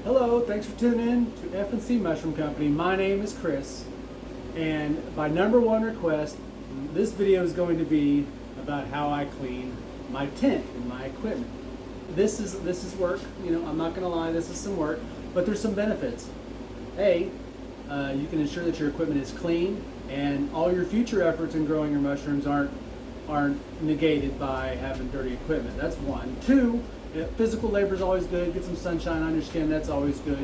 Hello, thanks for tuning in to F&C Mushroom Company. My name is Chris, and by number one request, this video is going to be about how I clean my tent and my equipment. This is work, I'm not going to lie, this is some work, but there's some benefits. A, you can ensure that your equipment is clean, and all your future efforts in growing your mushrooms aren't negated by having dirty equipment. That's one. Two, physical labor is always good. Get some sunshine on your skin. That's always good.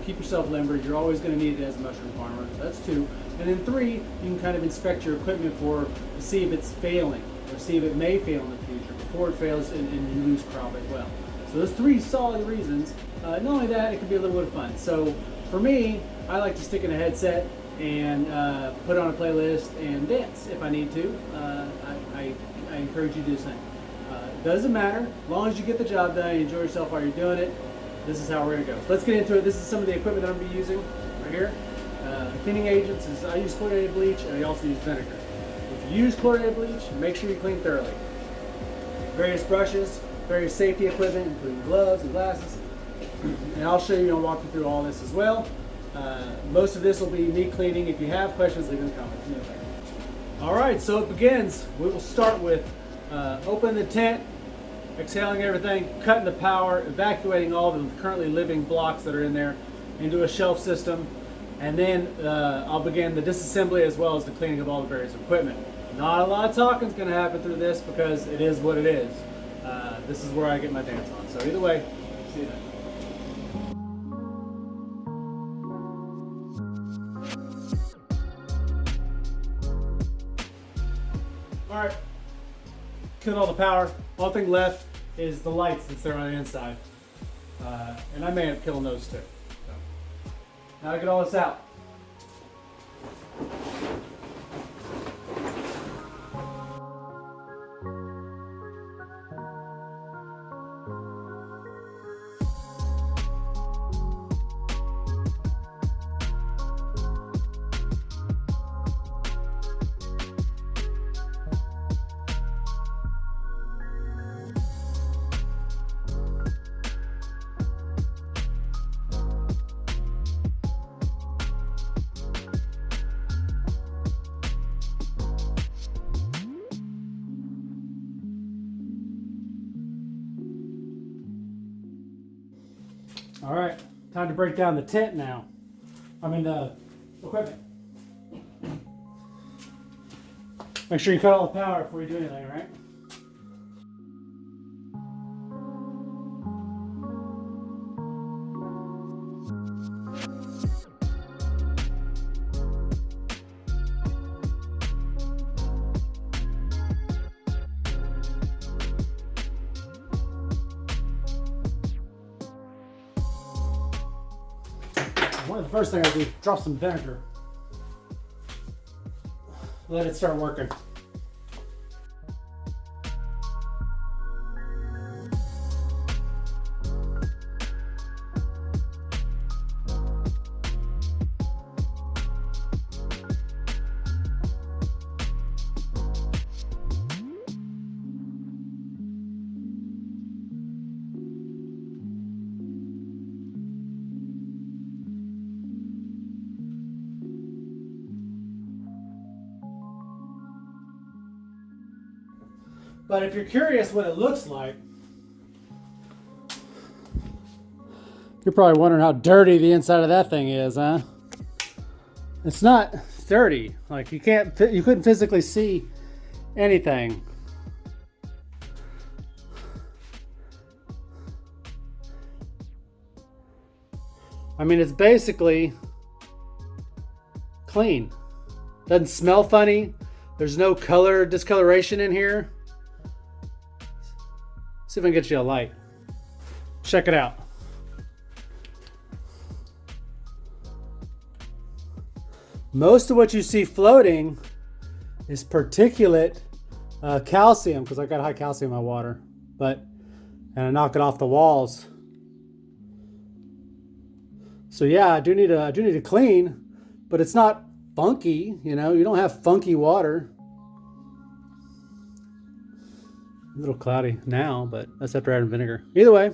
Keep yourself limber. You're always going to need it as a mushroom farmer. That's two. And then three, you can kind of inspect your equipment to see if it's failing or see if it may fail in the future before it fails and you lose crop as well. So those three solid reasons. Not only that, it can be a little bit of fun. So for me, I like to stick in a headset and put on a playlist and dance if I need to. I encourage you to do the same. Doesn't matter, as long as you get the job done, you enjoy yourself while you're doing it. This is how we're going to go. So let's get into it. This is some of the equipment that I'm going to be using right here. Cleaning agents is I use chlorinated bleach, and I also use vinegar. If you use chlorinated bleach, make sure you clean thoroughly. Various brushes, various safety equipment, including gloves and glasses. And I'll show you and walk you through all this as well. Most of this will be me cleaning. If you have questions, leave them in the comments. All right, so it begins. We will start with opening the tent, exhaling everything, cutting the power, evacuating all the currently living blocks that are in there into a shelf system, and then I'll begin the disassembly as well as the cleaning of all the various equipment. Not a lot of talking is going to happen through this because it is what it is. This is where I get my dance on. So either way, see you then. All right. Killing all the power. One thing left is the lights that's there on the inside. And I may end up killing those too. So, now to get all this out. All right, time to break down the tent now. The equipment. Make sure you cut all the power before you do anything, right? One of the first things I do is drop some vinegar. Let it start working. But if you're curious what it looks like, you're probably wondering how dirty the inside of that thing is, huh? It's not dirty. Like you couldn't physically see anything. It's basically clean. Doesn't smell funny. There's no color discoloration in here. See if I can get you a light. Check it out. Most of what you see floating is particulate calcium, because I got high calcium in my water, and I knock it off the walls. So yeah, I do need to clean, but it's not funky. You don't have funky water. A little cloudy now, but that's after adding vinegar. Either way,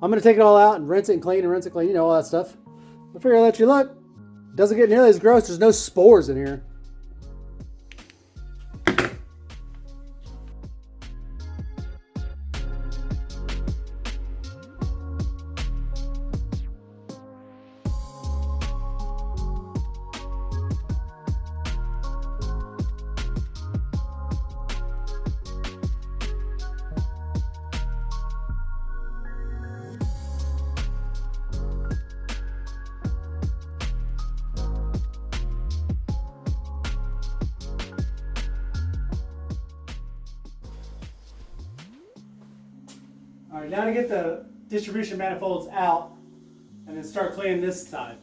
I'm going to take it all out and rinse it and clean and rinse it clean, you know, all that stuff. I figure I'll let you look. It doesn't get nearly as gross. There's no spores in here. All right, now to get the distribution manifolds out and then start cleaning this side.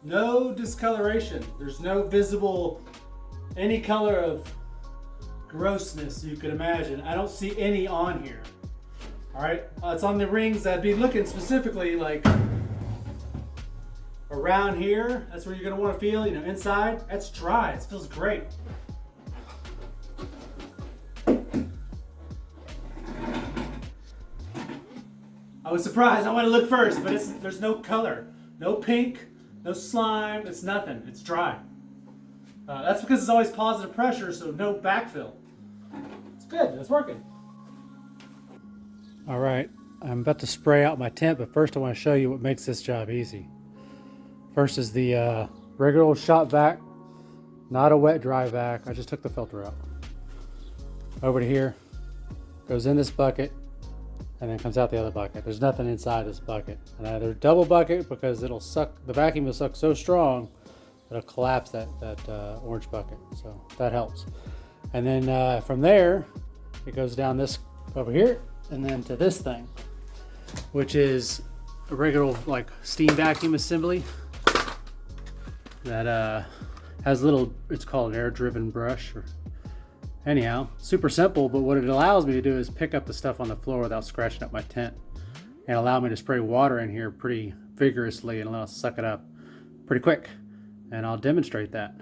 No discoloration. There's no visible any color of grossness you could imagine. I don't see any on here. All right, it's on the rings. I'd be looking specifically like around here. That's where you're gonna want to feel. You know, inside that's dry. It feels great. I was surprised. I want to look first, but there's no color, no pink. No slime, it's nothing, it's dry. That's because it's always positive pressure, so no backfill. It's good, it's working. All right, I'm about to spray out my tent, but first I want to show you what makes this job easy. First is the regular old shop vac, not a wet dry vac. I just took the filter out. Over to here, goes in this bucket, and then comes out the other bucket. There's nothing inside this bucket. And either double bucket because it'll suck, the vacuum will suck so strong that it'll collapse that orange bucket. So that helps. And then from there, it goes down this over here and then to this thing, which is a regular like steam vacuum assembly that has a little, it's called an air driven brush. Anyhow, super simple, but what it allows me to do is pick up the stuff on the floor without scratching up my tent and allow me to spray water in here pretty vigorously and allow it to suck it up pretty quick. And I'll demonstrate that.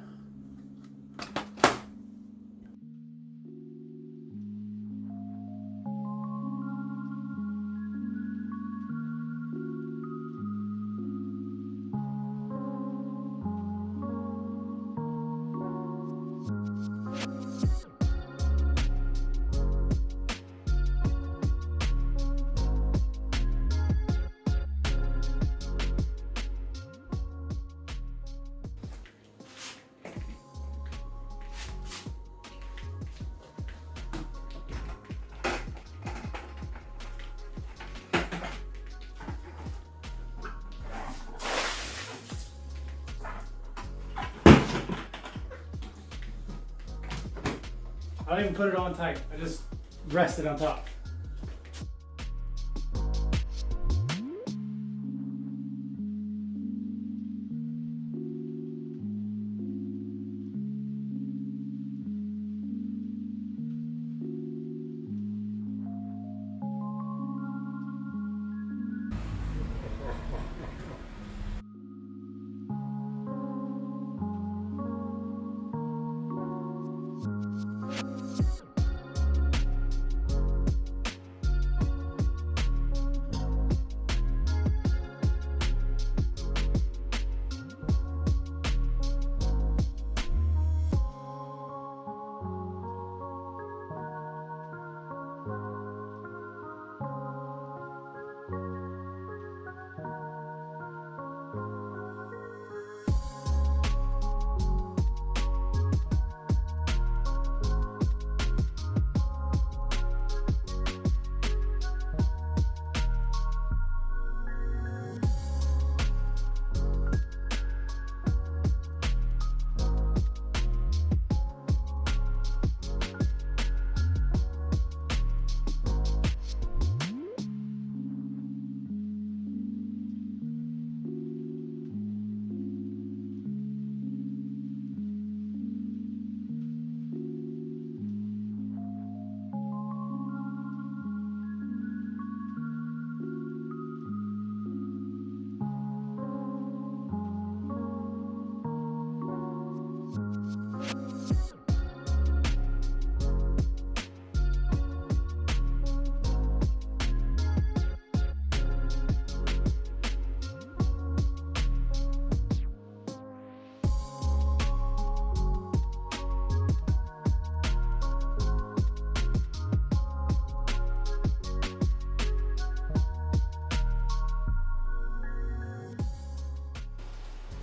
I don't even put it on tight. I just rest it on top.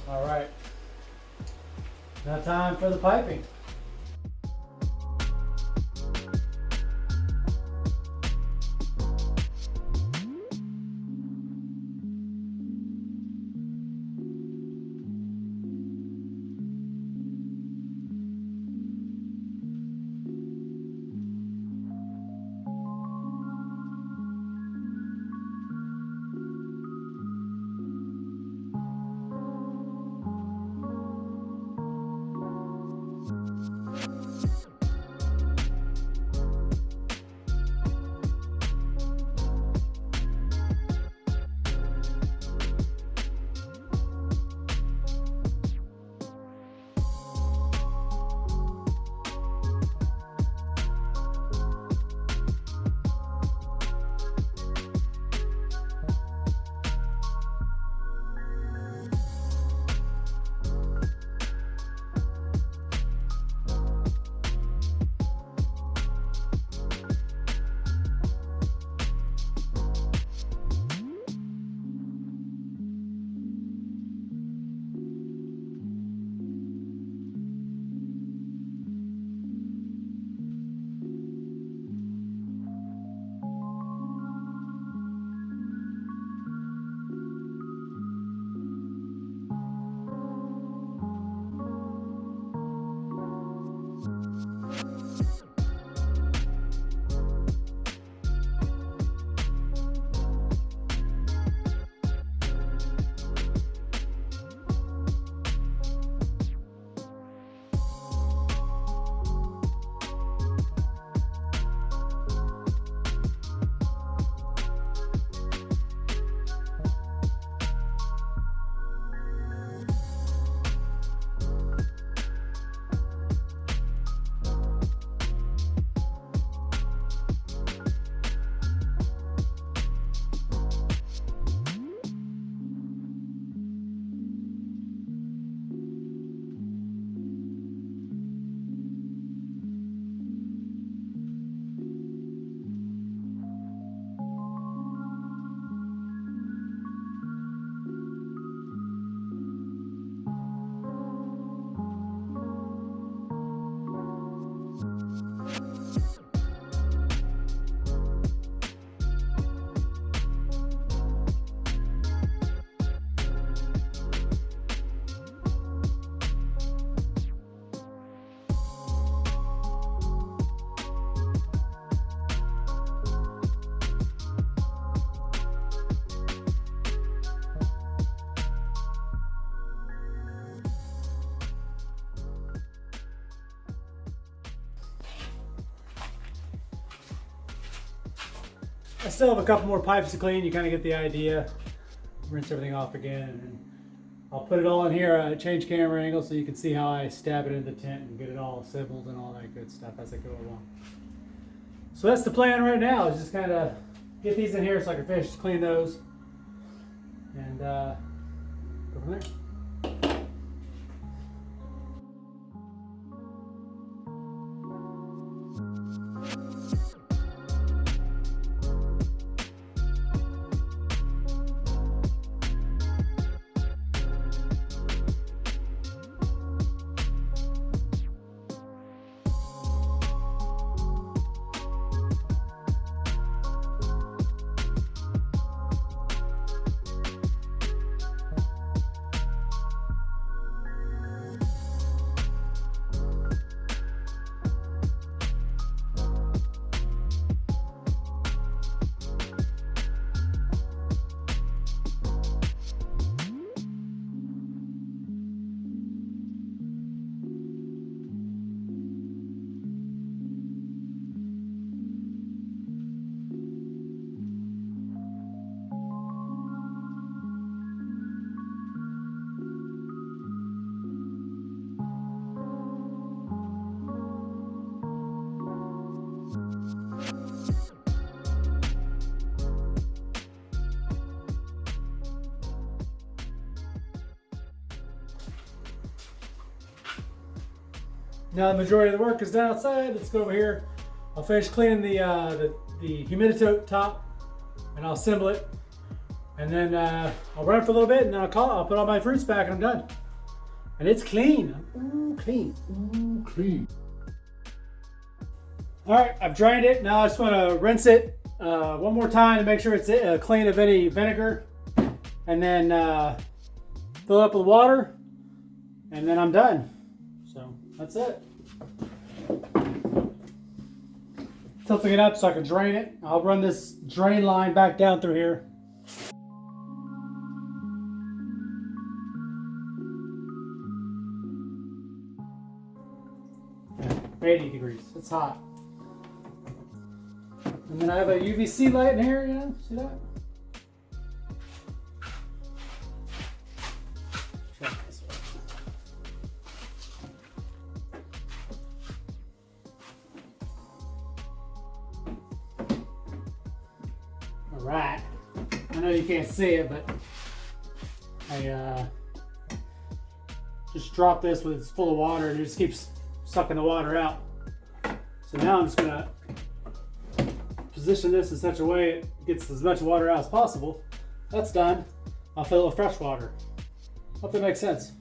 All right, now time for the piping. I still have a couple more pipes to clean. You kind of get the idea. Rinse everything off again, and I'll put it all in here. Change camera angle so you can see how I stab it into the tent and get it all assembled and all that good stuff as I go along. So that's the plan right now, is just kind of get these in here so I can finish to clean those and go from there. Now the majority of the work is done outside. Let's go over here. I'll finish cleaning the humidity top, and I'll assemble it. And then I'll run it for a little bit, and then I'll put all my fruits back, and I'm done. And it's clean. Ooh, clean. Ooh, clean. All right, I've drained it. Now I just want to rinse it one more time to make sure it's clean of any vinegar, and then fill it up with water, and then I'm done. So that's it. Tilting it up so I can drain it. I'll run this drain line back down through here. 80 degrees. It's hot. And then I have a UVC light in here, you know, see that? Try it this way. All right. I know you can't see it, but I just dropped this when it's full of water, and it just keeps sucking the water out. So now I'm just gonna position this in such a way it gets as much water out as possible. That's done. I'll fill it with fresh water. Hope that makes sense.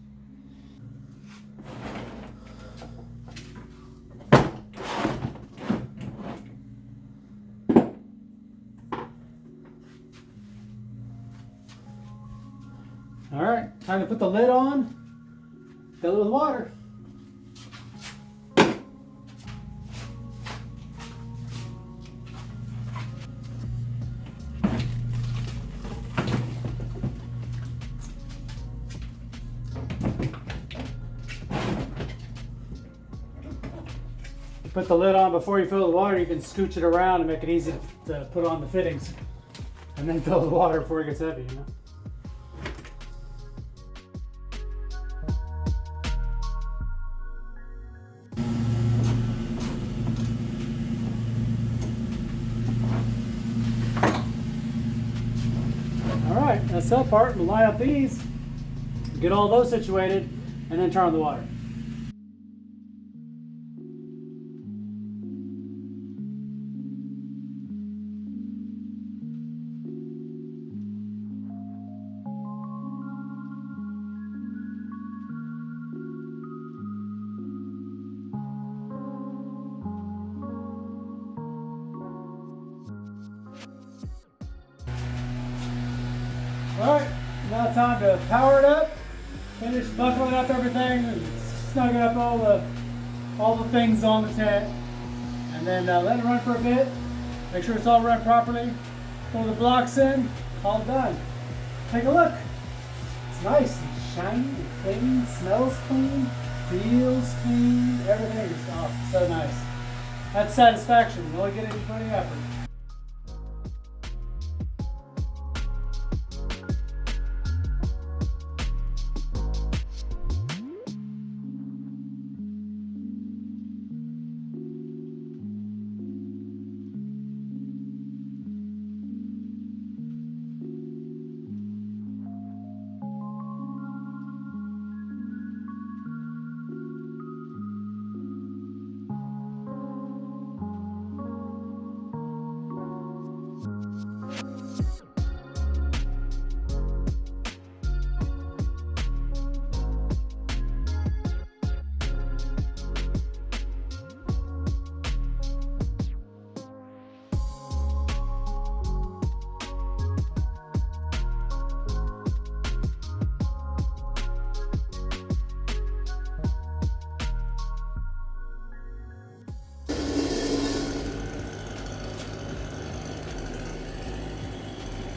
All right, time to put the lid on, fill it with water. Put the lid on before you fill the water. You can scooch it around and make it easy to put on the fittings, and then fill the water before it gets heavy, you know. All right, that's that part. We'll line up these, get all those situated, and then turn on the water. All right, now time to power it up, finish buckling up everything, and snugging up all the things on the tent, and then let it run for a bit. Make sure it's all run properly. Pull the blocks in, all done. Take a look. It's nice and shiny and clean, smells clean, feels clean, everything is so nice. That's satisfaction. You only get it in plenty of effort.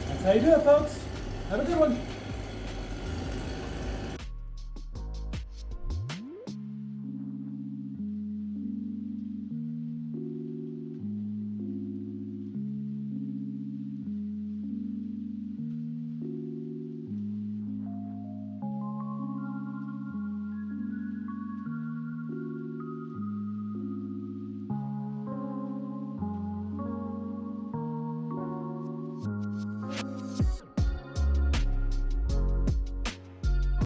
That's how you do it, folks. Have a good one.